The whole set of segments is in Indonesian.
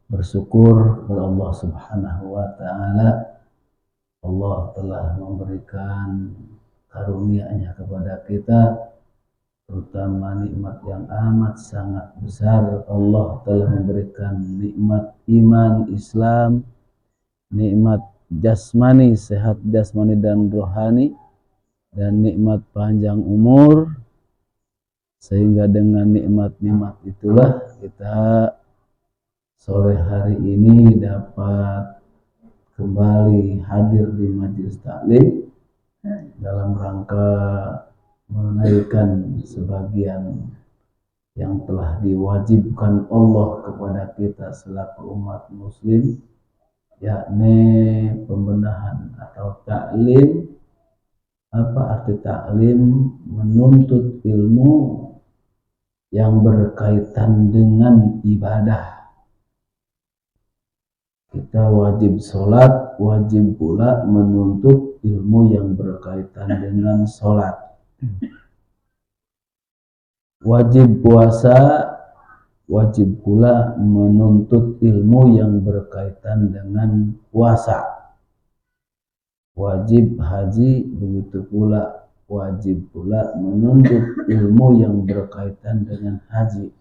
Bersyukur kepada Allah Subhanahu wa taala. Allah telah memberikan karunia-Nya kepada kita, terutama nikmat yang amat sangat besar. Allah telah memberikan nikmat iman Islam, nikmat jasmani, sehat jasmani dan rohani, dan nikmat panjang umur. Sehingga dengan nikmat-nikmat itulah kita sore hari ini dapat kembali hadir di majelis taklim dalam rangka menunaikan sebagian yang telah diwajibkan Allah kepada kita selaku umat muslim, yakni pembenahan atau taklim. Apa arti taklim? Menuntut ilmu yang berkaitan dengan ibadah. Kita wajib sholat, wajib pula menuntut ilmu yang berkaitan dengan sholat. Wajib puasa, wajib pula menuntut ilmu yang berkaitan dengan puasa. Wajib haji, begitu pula wajib pula menuntut ilmu yang berkaitan dengan haji.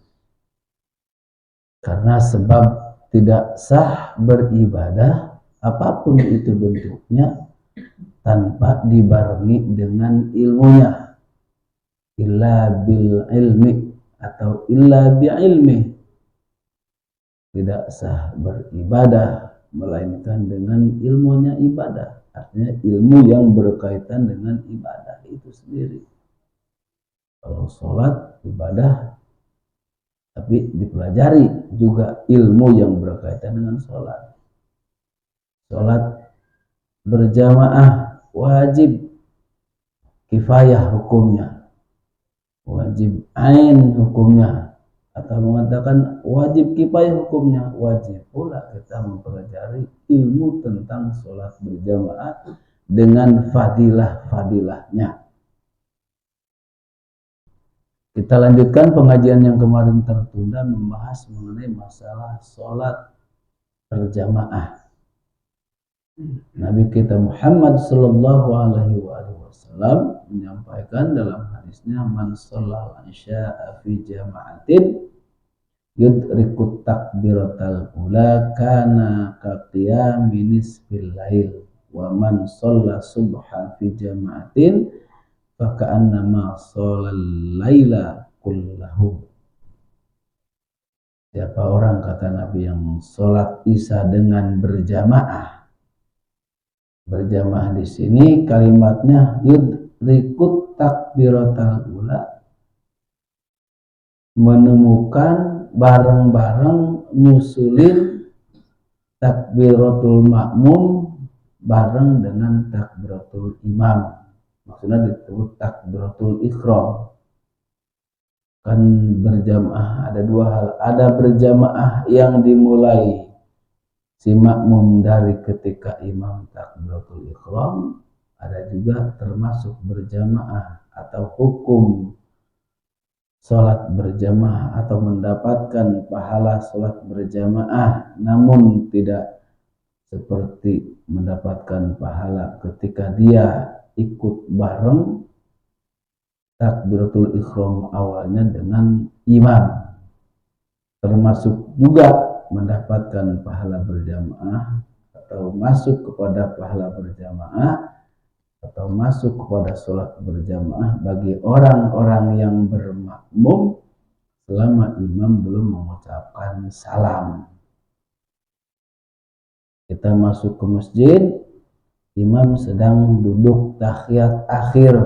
Karena sebab tidak sah beribadah apapun itu bentuknya tanpa dibarengi dengan ilmunya. Illa bil ilmi atau illa bi ilmi. Tidak sah beribadah melainkan dengan ilmunya ibadah. Artinya ilmu yang berkaitan dengan ibadah itu sendiri. Kalau sholat ibadah, tapi dipelajari juga ilmu yang berkaitan dengan sholat. Sholat berjamaah wajib kifayah hukumnya, wajib ain hukumnya, atau mengatakan wajib kifayah hukumnya. Wajib pula kita mempelajari ilmu tentang sholat berjamaah dengan fadilah-fadilahnya. Kita lanjutkan pengajian yang kemarin tertunda membahas mengenai masalah sholat berjamaah. Nabi kita Muhammad sallallahu alaihi wasallam menyampaikan dalam hadisnya, man shallal isya'a fi jama'atin yudrikut takbiratal ula kana ka qiyami nisfil lail wa man shalla subha fi jama'atin faka'annama sholal laila kullahu. Siapa orang, kata Nabi, yang sholat isya dengan berjamaah. Berjamaah di sini kalimatnya yudrikut takbiratal ula, menemukan bareng-bareng nyusulin takbiratul makmum bareng dengan takbiratul imam. Maksudnya disebut takbiratul ihram. Kan berjamaah ada dua hal. Ada berjamaah yang dimulai si makmum dari ketika imam takbiratul ihram. Ada juga termasuk berjamaah atau hukum sholat berjamaah atau mendapatkan pahala sholat berjamaah, namun tidak seperti mendapatkan pahala ketika dia ikut bareng takbiratul ihram awalnya dengan imam. Termasuk juga mendapatkan pahala berjamaah atau masuk kepada pahala berjamaah atau masuk kepada sholat berjamaah bagi orang-orang yang bermakmum selama imam belum mengucapkan salam. Kita masuk ke masjid, imam sedang duduk tahiyat akhir.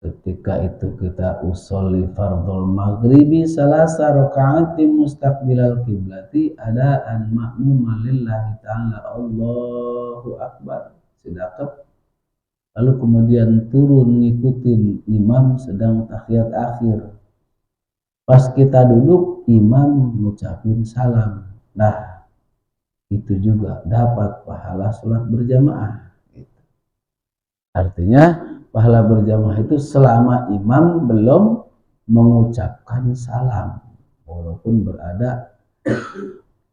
Ketika itu kita usolli fardhul maghribi salasa rakaati mustaqbilal qiblati adaan ma'muma lillahi ta'ala Allahu akbar. Sedekap. Lalu kemudian turun ngikutin imam sedang tahiyat akhir. Pas kita duduk, imam ngucapin salam. Nah, itu juga dapat pahala sholat berjamaah. Artinya pahala berjamaah itu selama imam belum mengucapkan salam, walaupun berada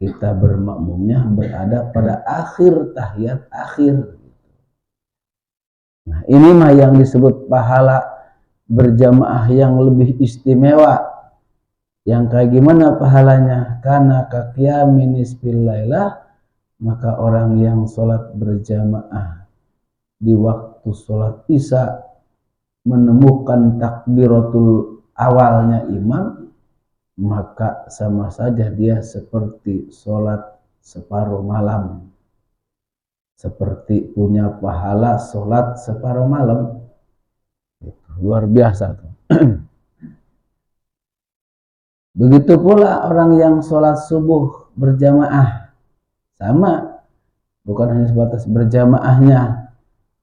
kita bermakmumnya berada pada akhir tahiyat akhir. Nah, ini mah yang disebut pahala berjamaah yang lebih istimewa. Yang kayak gimana pahalanya? Karena kaqiyamin nisfil lailah, maka orang yang sholat berjamaah di waktu sholat isya menemukan takbiratul awalnya imam, maka sama saja dia seperti sholat separuh malam, seperti punya pahala sholat separuh malam. Luar biasa tuh. Begitu pula orang yang sholat subuh berjamaah, sama, bukan hanya sebatas berjamaahnya,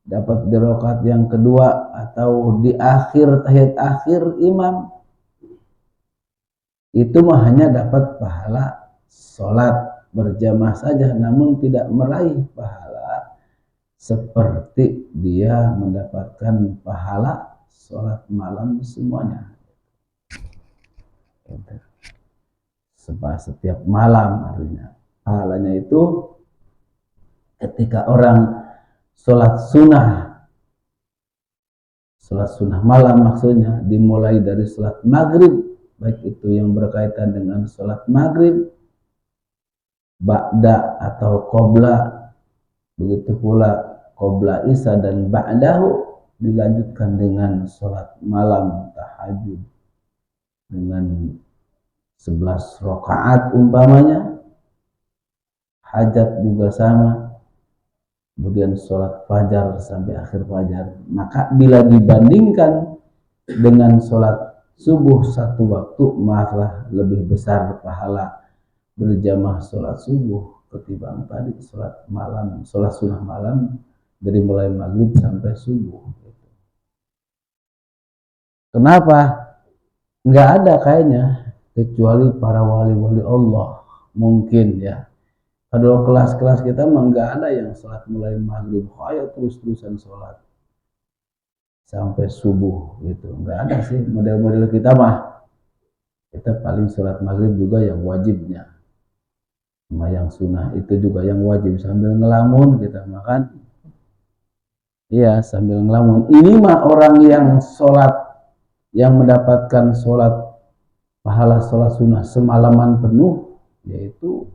dapat di rakaat yang kedua atau di akhir tahiyat akhir imam, itu mah hanya dapat pahala sholat berjamaah saja, namun tidak meraih pahala seperti dia mendapatkan pahala sholat malam semuanya. Setiap malam artinya pahalanya itu ketika orang sholat sunnah malam, maksudnya dimulai dari sholat maghrib, baik itu yang berkaitan dengan sholat maghrib, ba'da atau qobla, begitu pula qobla isya dan ba'dahu, dilanjutkan dengan sholat malam tahajud dengan 11 rakaat umpamanya, hajat juga sama, kemudian sholat fajar sampai akhir fajar. Maka bila dibandingkan dengan sholat subuh satu waktu, malah lebih besar pahala berjamaah sholat subuh ketimbang tadi sholat malam, sholat sunnah malam dari mulai maghrib sampai subuh. Kenapa? Nggak ada kayaknya, kecuali para wali-wali Allah mungkin ya. Kalau kelas-kelas kita mah nggak ada yang sholat mulai maghrib kayak terus-terusan sholat sampai subuh gitu, nggak ada sih model-model kita mah. Kita paling sholat maghrib juga yang wajibnya, sama yang sunnah itu juga yang wajib sambil ngelamun kita makan. Iya, sambil ngelamun. Ini mah orang yang sholat, yang mendapatkan sholat pahala sholat sunnah semalaman penuh, yaitu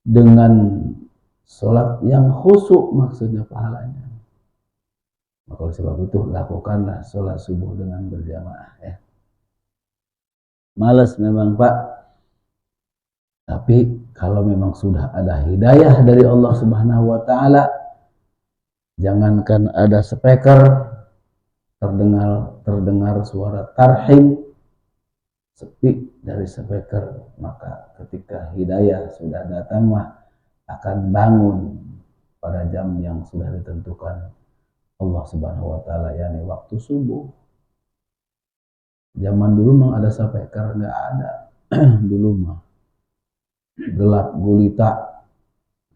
dengan sholat yang khusyuk, maksudnya pahalanya. Maka oleh sebab itu lakukanlah sholat subuh dengan berjamaah ya. Males memang Pak, tapi kalau memang sudah ada hidayah dari Allah Subhanahu wa Ta'ala, jangankan ada speaker, terdengar suara tarhim, sepi dari speaker, maka ketika hidayah sudah datang mah akan bangun pada jam yang sudah ditentukan Allah Subhanahu wa Ta'ala, yakni waktu subuh. Zaman dulu memang ada speaker? Nggak ada. Dulu mah gelap gulita,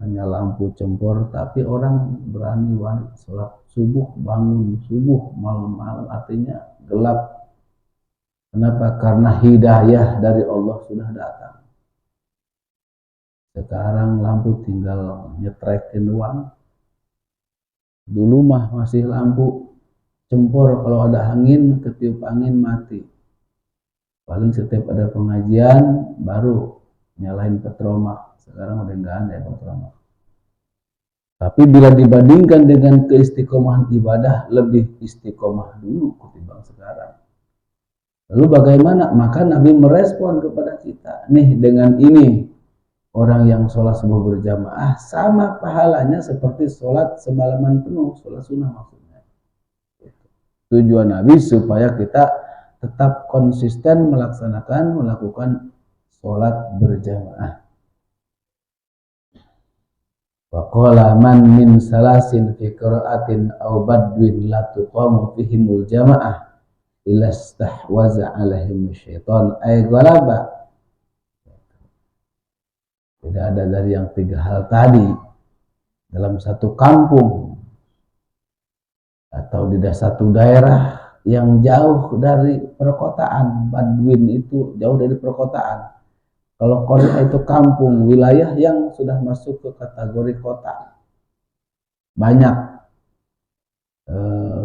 hanya lampu cempor, tapi orang berani sholat subuh, bangun subuh malam-malam, artinya gelap. Kenapa? Karena hidayah dari Allah sudah datang. Sekarang lampu tinggal nyetrekin doang. Dulu mah masih lampu cempor, kalau ada angin, ketiup angin mati. Paling setiap ada pengajian baru nyalain petromak. Sekarang udah nggak ada ya petromak. Tapi bila dibandingkan dengan keistiqomahan ibadah, lebih istiqomah dulu ketimbang sekarang. Lalu bagaimana? Maka Nabi merespon kepada kita, nih dengan ini orang yang sholat subuh berjamaah sama pahalanya seperti sholat semalaman penuh, sholat sunnah maksudnya. Tujuan Nabi supaya kita tetap konsisten melakukan sholat berjamaah. Wa qala man min salasin fi qira'atin aw badwin la tuqamu fihimul jamaah illa istahwaza alaihim syaitan ay ghalaba. Tidak ada dari yang tiga hal tadi dalam satu kampung atau di satu daerah yang jauh dari perkotaan. Badwin itu jauh dari perkotaan. Kalau qaryah itu kampung, wilayah yang sudah masuk ke kategori kota. Banyak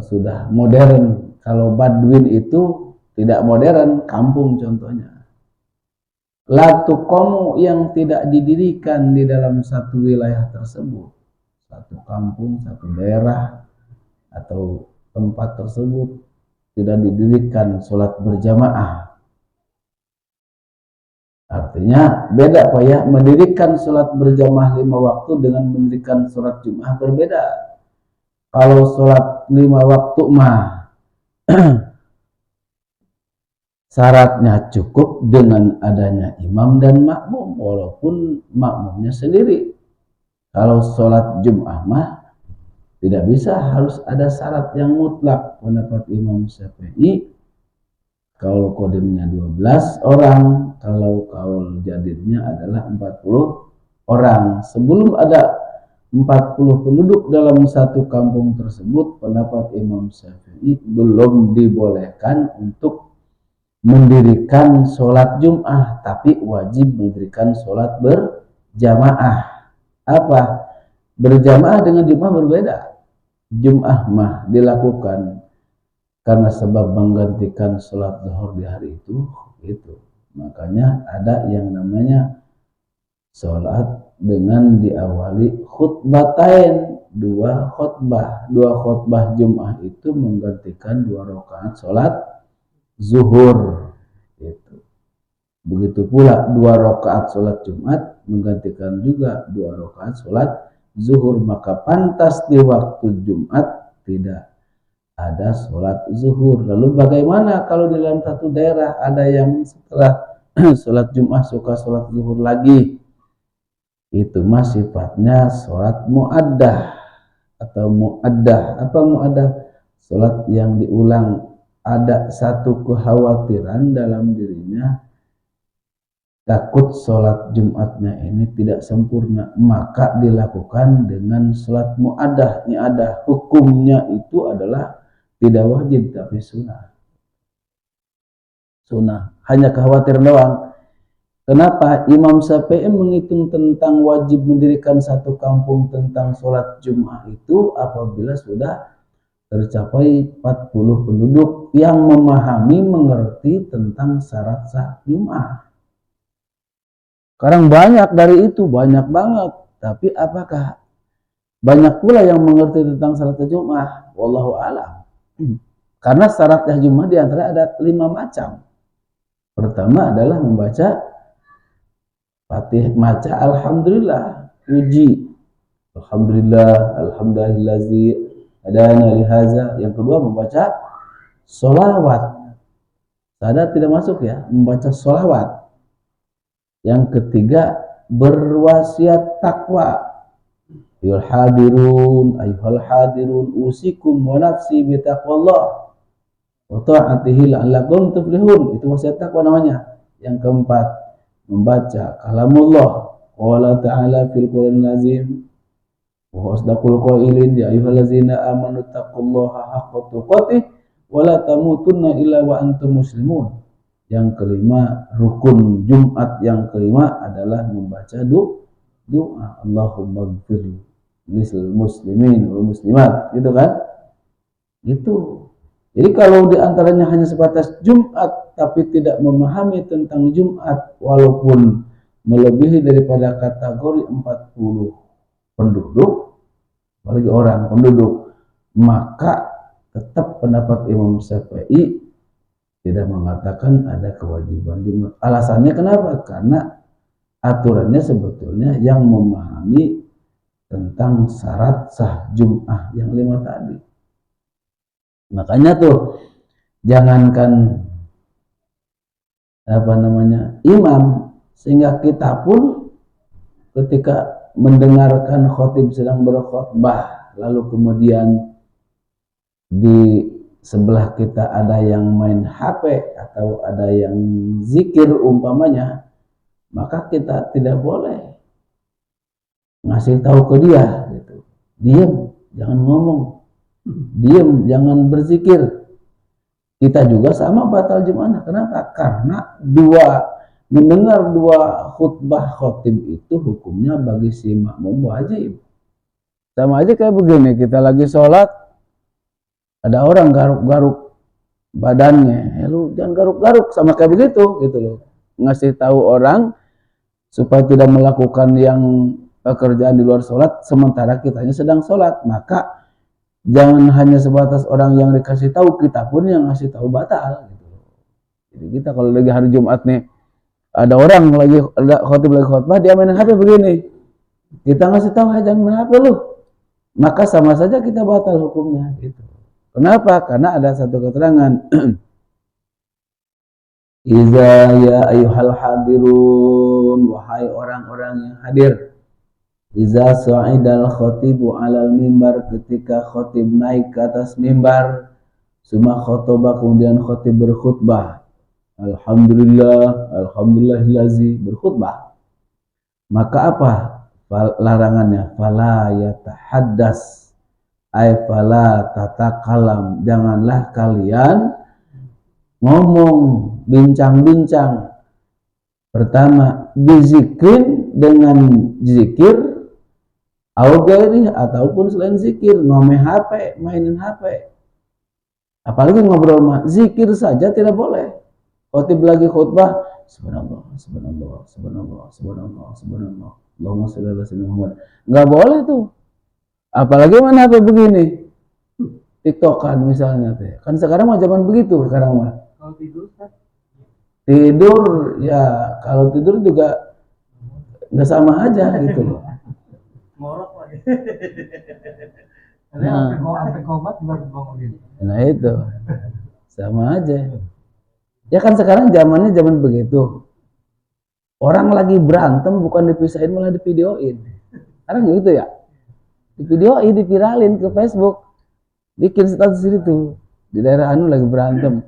sudah modern. Kalau Badwin itu tidak modern, kampung contohnya. La tuqamu yang tidak didirikan di dalam satu wilayah tersebut, satu kampung, satu daerah atau tempat tersebut tidak didirikan sholat berjamaah. Artinya beda Pak ya, mendirikan sholat berjamaah 5 waktu dengan mendirikan sholat Jumat berbeda. Kalau sholat 5 waktu mah syaratnya cukup dengan adanya imam dan makmum, walaupun makmumnya sendiri. Kalau sholat Jumat mah tidak bisa, harus ada syarat yang mutlak. Pendapat Imam Syafi'i, kaul qadimnya 12 orang, kalau kaul jadidnya adalah 40 orang. Sebelum ada 40 penduduk dalam satu kampung tersebut, pendapat Imam Syafi'i belum dibolehkan untuk mendirikan sholat Jum'ah, tapi wajib mendirikan sholat berjamaah. Apa? Berjamaah dengan Jum'ah berbeda. Jum'ah mah dilakukan karena sebab menggantikan sholat zuhur di hari itu. Makanya ada yang namanya sholat dengan diawali khutbatain, dua khutbah Jum'ah itu menggantikan 2 rakaat sholat zuhur. Begitu pula 2 rakaat sholat Jumat menggantikan juga 2 rakaat sholat zuhur, maka pantas di waktu Jumat tidak ada sholat zuhur. Lalu bagaimana kalau di dalam satu daerah ada yang setelah sholat Jumat suka sholat zuhur lagi? Itu mah sifatnya sholat mu'addah atau mu'addah. Apa mu'addah? Sholat yang diulang. Ada satu kekhawatiran dalam dirinya, takut sholat Jumatnya ini tidak sempurna, maka dilakukan dengan sholat mu'addah. Mu'addah hukumnya itu adalah tidak wajib tapi sunnah. Hanya kekhawatiran doang. Kenapa? Imam Syafi'i menghitung tentang wajib mendirikan satu kampung tentang sholat Jum'ah itu apabila sudah tercapai 40 penduduk yang memahami, mengerti tentang syarat sah Jum'ah. Sekarang banyak dari itu, banyak banget. Tapi apakah banyak pula yang mengerti tentang syarat Jum'ah? Wallahu a'lam. Karena syaratnya Jum'ah di antara ada 5 macam. Pertama adalah membaca Fatihah, baca alhamdulillah, puji. Alhamdulillazi hadana li hadza. Yang kedua membaca sholawat. Sadar tidak masuk ya, membaca sholawat. Yang ketiga berwasiat takwa. Ayuhal hadirun usikum wa nafsi bi taqwallah wa ta'atihi la'allakum tuflihun. Itu wasiat takwa namanya. Yang keempat membaca kalamullah, qala ta'ala fil Qur'anil azim wa asdaqul qailin ya ayyuhallazina amanu taqullaha haqqa tuqatih wa la tamutunna illa wa antum muslimun. Yang kelima, rukun Jumat yang kelima adalah membaca doa Allahumma ighfir lil muslimin wal muslimat, gitu kan? Gitu. Jadi kalau diantaranya hanya sebatas Jumat tapi tidak memahami tentang Jumat, walaupun melebihi daripada kategori 40 penduduk, apalagi orang penduduk, maka tetap pendapat Imam Syafi'i tidak mengatakan ada kewajiban Jumat. Alasannya kenapa? Karena aturannya sebetulnya yang memahami tentang syarat sah Jum'ah yang 5 tadi. Makanya tuh jangankan imam, sehingga kita pun ketika mendengarkan khotib sedang berkhutbah lalu kemudian di sebelah kita ada yang main HP atau ada yang zikir umpamanya, maka kita tidak boleh ngasih tahu ke dia gitu. Diam, jangan ngomong. Diam, jangan berzikir. Kita juga sama batal Jum'ah. Kenapa? Karena mendengar dua khutbah khotib itu hukumnya bagi si makmum wajib. Sama aja kayak begini, kita lagi sholat, ada orang garuk-garuk badannya, lu jangan garuk-garuk, sama kayak begitu gitu loh. Ngasih tahu orang supaya tidak melakukan yang pekerjaan di luar sholat sementara kitanya sedang sholat. Maka jangan hanya sebatas orang yang dikasih tahu, kita pun yang ngasih tahu batal gitu. Jadi kita kalau lagi hari Jumat nih, ada orang lagi, ada khotib lagi khotbah, dia main HP begini, kita ngasih tahu, jangan main HP lu, maka sama saja kita batal hukumnya gitu. Kenapa? Karena ada satu keterangan Iza ya ayuhal hadirun, wahai orang-orang yang hadir, Iza sa'idal khotibu alal mimbar, ketika khotib naik ke atas mimbar, summa khotobah, kemudian khotib berkhutbah, Alhamdulillah, alhamdulillahillazi, berkhutbah. Maka apa larangannya? Fala yatahaddas, ay fala tatakalam, janganlah kalian ngomong, bincang-bincang. Pertama, bizikrin, dengan zikir, augairi, ataupun selain zikir, ngomeh HP, mainin HP. Apalagi ngobrol, zikir saja tidak boleh. Khotib lagi khutbah, subhanallah, subhanallah, subhanallah, subhanallah, subhanallah, Allahumma sholli ala sayyidina Muhammad. Enggak boleh tuh. Apalagi mana HP begini, TikTokan misalnya teh. Kan sekarang mah zaman begitu sekarang mah. Kalau tidur kan? Tidur ya, kalau tidur juga nggak sama aja gitu loh. Ngorok lagi. Nah itu sama aja. Ya kan sekarang zamannya zaman begitu. Orang lagi berantem bukan dipisahin malah divideoin. Sekarang gitu ya. Divideoin, diviralin ke Facebook. Bikin status itu di daerah anu lagi berantem.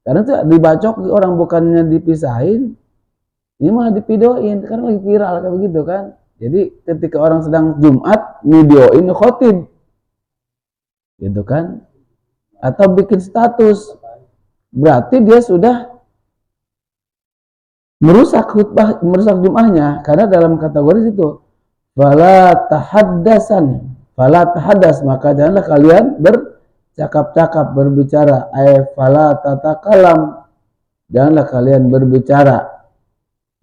Karena tuh dibacok orang, bukannya dipisahin, ini malah divideoin. Karena lagi viral kayak begitu kan. Jadi ketika orang sedang Jumat, videoin khotib, gitu kan? Atau bikin status, berarti dia sudah merusak khutbah, merusak Jumatnya. Karena dalam kategori itu, fala tahaddasan, fala tahaddas, maka janganlah kalian bercakap-cakap, berbicara. Fala tatakalam, janganlah kalian berbicara.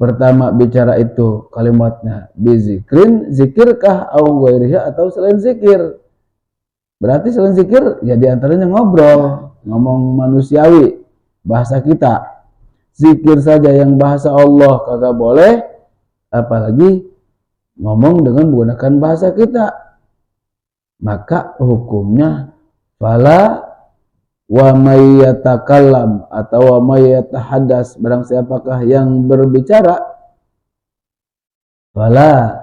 Pertama bicara itu kalimatnya bizikrin, zikirkah, au ghairihi, atau selain zikir. Berarti selain zikir ya diantaranya ngobrol, ngomong manusiawi, bahasa kita. Zikir saja yang bahasa Allah kagak boleh, apalagi ngomong dengan menggunakan bahasa kita. Maka hukumnya fala wa may yatakallam, atau wa may yatahaddas, barang siapakah yang berbicara, fala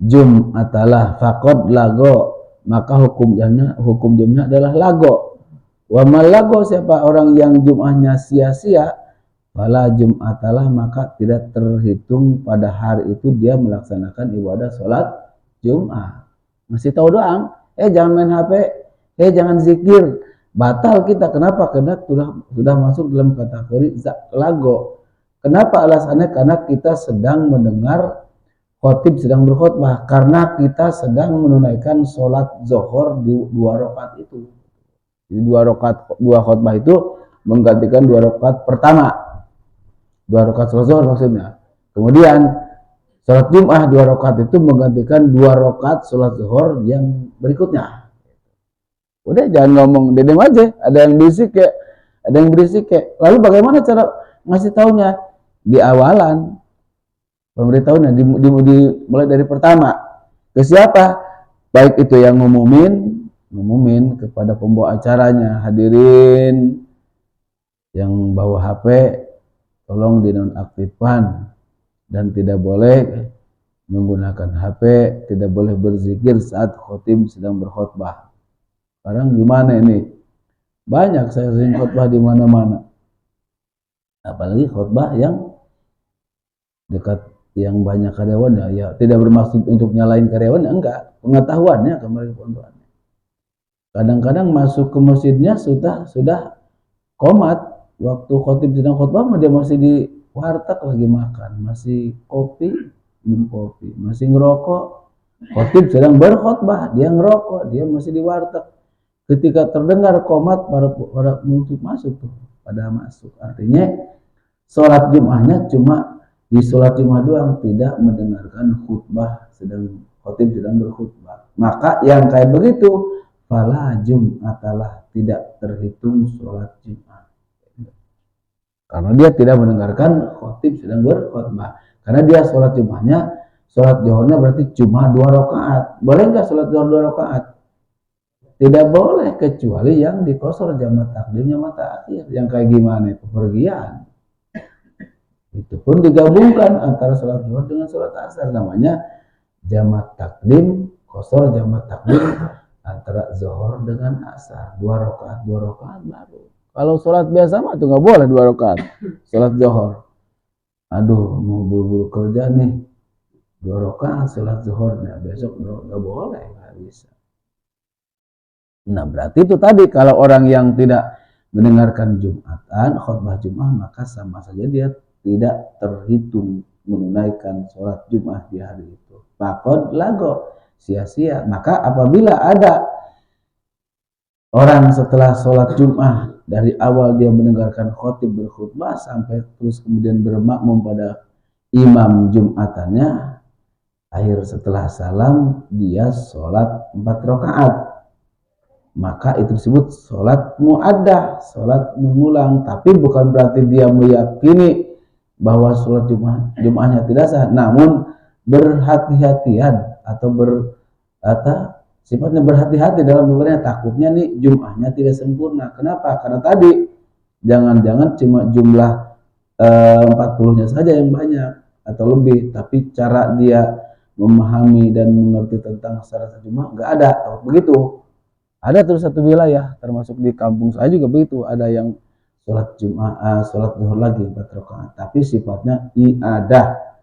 jum'atalah faqad lago, maka hukum jum'ah adalah lago. Wa mal lago, siapa orang yang jum'ahnya sia-sia, fala jum'atalah, maka tidak terhitung pada hari itu dia melaksanakan ibadah sholat Jum'ah. Masih tahu doang, jangan main HP, jangan zikir, batal kita. Kenapa? Karena sudah masuk dalam kategori lago. Kenapa alasannya? Karena kita sedang mendengar khotib sedang berkhutbah, karena kita sedang menunaikan sholat zuhur di 2 rakaat itu. Jadi 2 khutbah itu menggantikan 2 rakaat pertama, 2 rakaat sholat zuhur maksudnya. Kemudian sholat Jum'ah 2 rakaat itu menggantikan 2 rakaat sholat zuhur yang berikutnya. Udah jangan ngomong, dedem aja. Ada yang berisik kayak, ada yang berisik kayak. Lalu bagaimana cara ngasih taunya? Di awalan pemberitahunya mulai dari pertama. Ke siapa? Baik itu yang ngumumin kepada pembawa acaranya, hadirin yang bawa HP tolong dinonaktifkan dan tidak boleh menggunakan HP, tidak boleh berzikir saat khotib sedang berkhutbah. Sekarang gimana ini? Banyak saya sering khutbah di mana-mana. Apalagi khutbah yang dekat, yang banyak karyawan, ya tidak bermaksud untuk nyalain karyawan, enggak. Pengetahuannya kemarin kawan-kawan. Kadang-kadang masuk ke masjidnya sudah komat, waktu khotib sedang khutbah dia masih di warteg lagi makan, masih kopi, minum kopi, masih ngerokok, khotib sedang berkhotbah, dia ngerokok, dia masih di warteg. Ketika terdengar qomat, para penutup masuk tuh, pada masuk. Artinya sholat Jum'ahnya cuma di sholat Jum'ah doang, tidak mendengarkan khutbah, sedang khotib sedang berkhutbah. Maka yang kayak begitu, fala Jum'atalah, tidak terhitung sholat Jum'ah. Karena dia tidak mendengarkan khotib sedang berkhutbah. Karena dia sholat Jum'ahnya, sholat Zuhurnya berarti cuma 2 rakaat. Boleh nggak sholat Zuhur 2 rakaat? Tidak boleh, kecuali yang dikosor jamak takdim jamak ta'khir. Yang kayak gimana itu? Pergian. Itu pun digabungkan antara sholat Zuhur dengan sholat asar. Namanya jamak takdim, kosor jamak takdim antara Zuhur dengan asar. 2 rakaat baru. Kalau sholat biasa mah tuh nggak boleh 2 rakaat. Sholat Zuhur. Aduh, mau buru-buru kerja nih. 2 rakaat sholat Zuhur. Nah, besok nggak boleh, nggak bisa. Nah, berarti itu tadi, kalau orang yang tidak mendengarkan Jumatan, khutbah Jum'ah, maka sama saja dia tidak terhitung menunaikan sholat Jum'ah di hari itu. Faqad lago, sia-sia. Maka apabila ada orang setelah sholat Jum'ah, dari awal dia mendengarkan khotib berkhutbah sampai terus kemudian bermakmum pada imam Jum'atannya, akhir setelah salam dia sholat 4 rakaat. Maka itu disebut sholat mu'addah, sholat mengulang. Tapi bukan berarti dia meyakini bahwa sholat Jum'ahnya tidak sah, namun berhati-hatian atau sifatnya berhati-hati dalam beberapa, takutnya nih Jum'ahnya tidak sempurna. Kenapa? Karena tadi jangan-jangan cuma jumlah 40-nya saja yang banyak atau lebih, tapi cara dia memahami dan mengerti tentang syarat Jum'ah nggak ada. Begitu. Ada terus satu wilayah, termasuk di kampung saya juga begitu, ada yang sholat Jum'ah, sholat Zuhur lagi 4 rakaat, tapi sifatnya i'adah,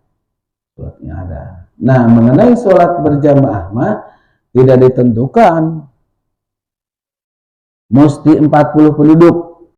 sholatnya ada. Nah, mengenai sholat berjamaah mah tidak ditentukan mesti 40 penduduk.